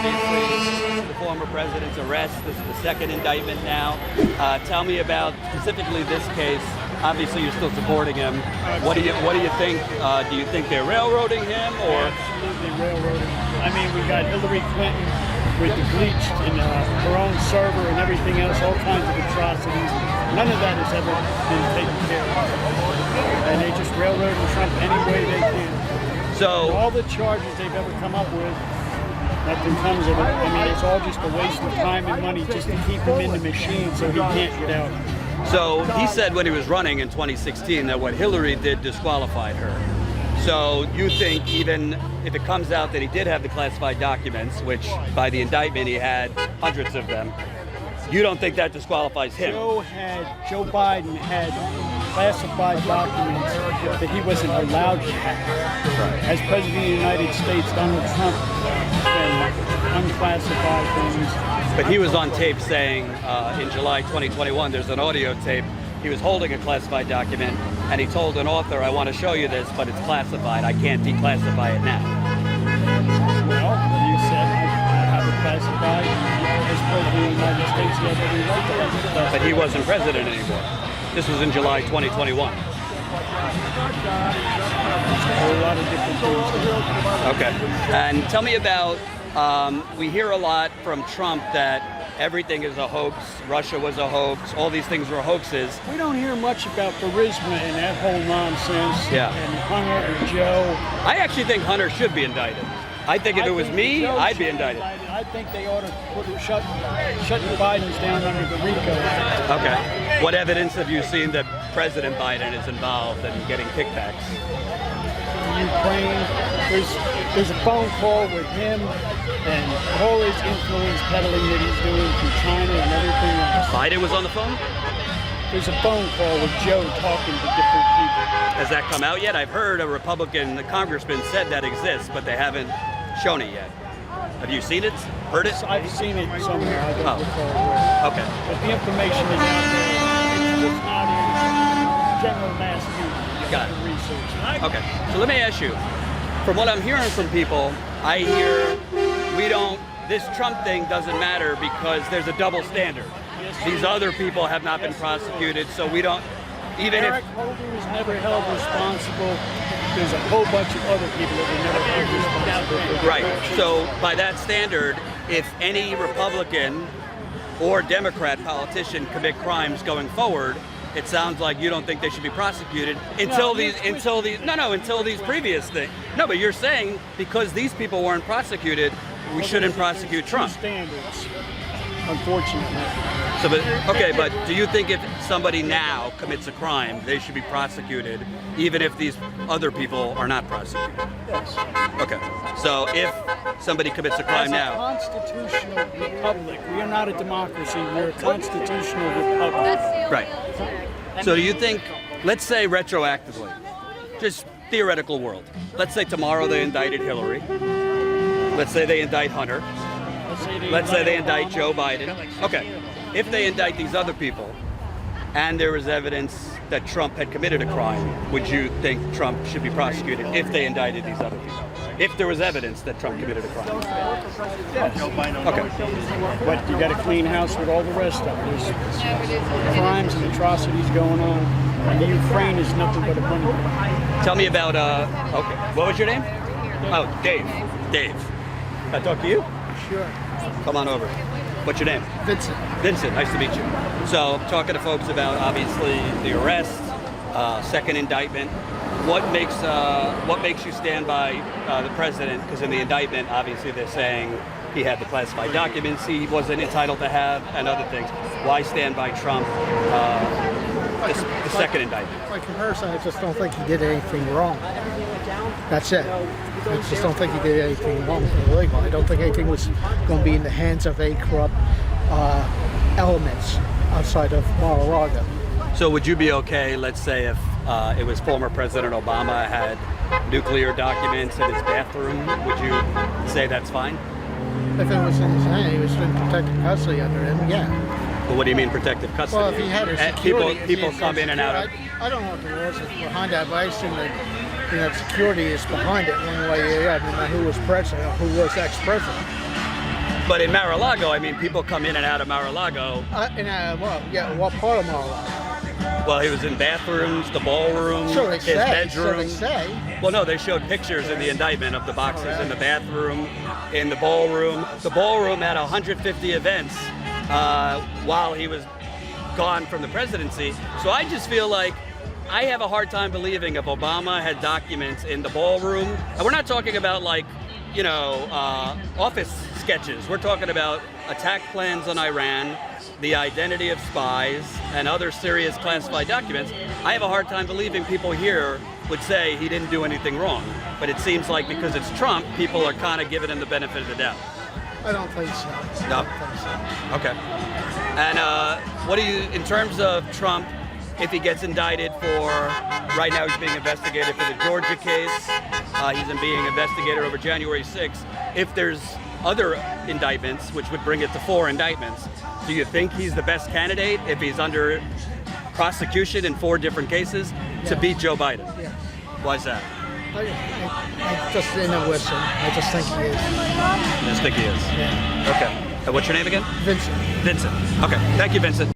obviously the former president's arrest. This is the second indictment now. Tell me about specifically this case. Obviously, you're still supporting him. What do you think? Do you think they're railroading him, or absolutely railroading? I mean, we got Hillary Clinton with the bleach in her own server and everything else, all kinds of atrocities. None of that has ever been taken care of, and they just railroading Trump any way they can. So and all the charges they've ever come up with, nothing comes of it. I mean, it's all just a waste of time and money just to keep him in the machine so he can't get out. So he said when he was running in 2016 that what Hillary did disqualified her. So you think even if it comes out that he did have the classified documents, which by the indictment he had hundreds of them, you don't think that disqualifies him? Joe Biden had classified documents that he wasn't allowed to have. Right. As President of the United States, Donald Trump can unclassified things. But he was on tape saying in July 2021, there's an audio tape, he was holding a classified document and he told an author, I want to show you this, but it's classified. I can't declassify it now. Well, you said I have it classified. As President of the United States, he had every right to have it classified. But he wasn't president anymore. This was in July 2021. A whole lot of different things. Okay. And tell me about, we hear a lot from Trump that everything is a hoax, Russia was a hoax, all these things were hoaxes. We don't hear much about Burisma and that whole nonsense. Yeah. And Hunter and Joe. I actually think Hunter should be indicted. I think if it was me, I'd be indicted. I think they ought to shut the Bidens down under the RICO. Okay. What evidence have you seen that President Biden is involved in getting kickbacks? Ukraine. There's a phone call with him and all his influence peddling that he's doing from China and everything else. Biden was on the phone? There's a phone call with Joe talking to different people. Has that come out yet? I've heard a Republican congressman said that exists, but they haven't shown it yet. Have you seen it? Heard it? I've seen it somewhere. I don't recall where. Okay. But the information is out there. It's not in general mass media. Got it. Research. Okay. So let me ask you, from what I'm hearing from people, I hear this Trump thing doesn't matter because there's a double standard. These other people have not been prosecuted, so we don't, even Eric Holder was never held responsible. There's a whole bunch of other people that were never held responsible. Right. So by that standard, if any Republican or Democrat politician commit crimes going forward, it sounds like you don't think they should be prosecuted until these previous things. No, but you're saying because these people weren't prosecuted, we shouldn't prosecute Trump. Standards, unfortunately. So, but do you think if somebody now commits a crime, they should be prosecuted, even if these other people are not prosecuted? Yes. Okay. So if somebody commits a crime now, as a constitutional republic, we are not a democracy. We're a constitutional republic. right? So do you think, let's say retroactively, just theoretical world. Let's say tomorrow they indicted Hillary. Let's say they indict Hunter. Let's say they indict Joe Biden. Okay. If they indict these other people and there is evidence that Trump had committed a crime, would you think Trump should be prosecuted if they indicted these other people? If there was evidence that Trump committed a crime? Yes. Okay. But you got a clean house with all the rest of it. There's crimes and atrocities going on. And the Ukraine is nothing but a money pit. Tell me about, okay, what was your name? Oh, Dave. Dave. Can I talk to you? Sure. Come on over. What's your name? Vincent. Vincent, nice to meet you. So, talking to folks about obviously the arrest, second indictment. What makes you stand by the president? Because in the indictment, obviously they're saying he had the classified documents he wasn't entitled to have, and other things. Why stand by Trump? The second indictment. By comparison, I just don't think he did anything wrong. That's it. I just don't think he did anything wrong or illegal. I don't think anything was going to be in the hands of any corrupt elements outside of Mar-a-Lago. So would you be okay, let's say, if it was former President Obama had nuclear documents in his bathroom, would you say that's fine? If it was in his hand, he was in protective custody under him, yeah. But what do you mean protective custody? Well, if he had a security... People come in and out of... I don't know what the laws is behind that, but I assume that security is behind it one way or the other, no matter who was president or who was ex-president. But in Mar-a-Lago, I mean, people come in and out of Mar-a-Lago. What part of Mar-a-Lago? Well, he was in bathrooms, the ballroom, So they his say. bedroom. So they say. Well, no, they showed pictures in the indictment of the boxes in the bathroom, in the ballroom. The ballroom had 150 events while he was gone from the presidency. So I just feel like I have a hard time believing if Obama had documents in the ballroom. And we're not talking about like, office sketches. We're talking about attack plans on Iran, the identity of spies, and other serious classified documents. I have a hard time believing people here would say he didn't do anything wrong. But it seems like because it's Trump, people are kind of giving him the benefit of the doubt. I don't think so. No? I don't think so. Okay. And what do you, in terms of Trump, if he gets indicted for, right now he's being investigated for the Georgia case, he's being investigated over January 6th. If there's other indictments, which would bring it to 4 indictments, do you think he's the best candidate if he's under prosecution in 4 different cases to beat Joe Biden? Yeah. Why is that? I just didn't listen. I just think he is. I just think he is. Yeah. Okay. And what's your name again? Vincent. Vincent. Okay. Thank you, Vincent.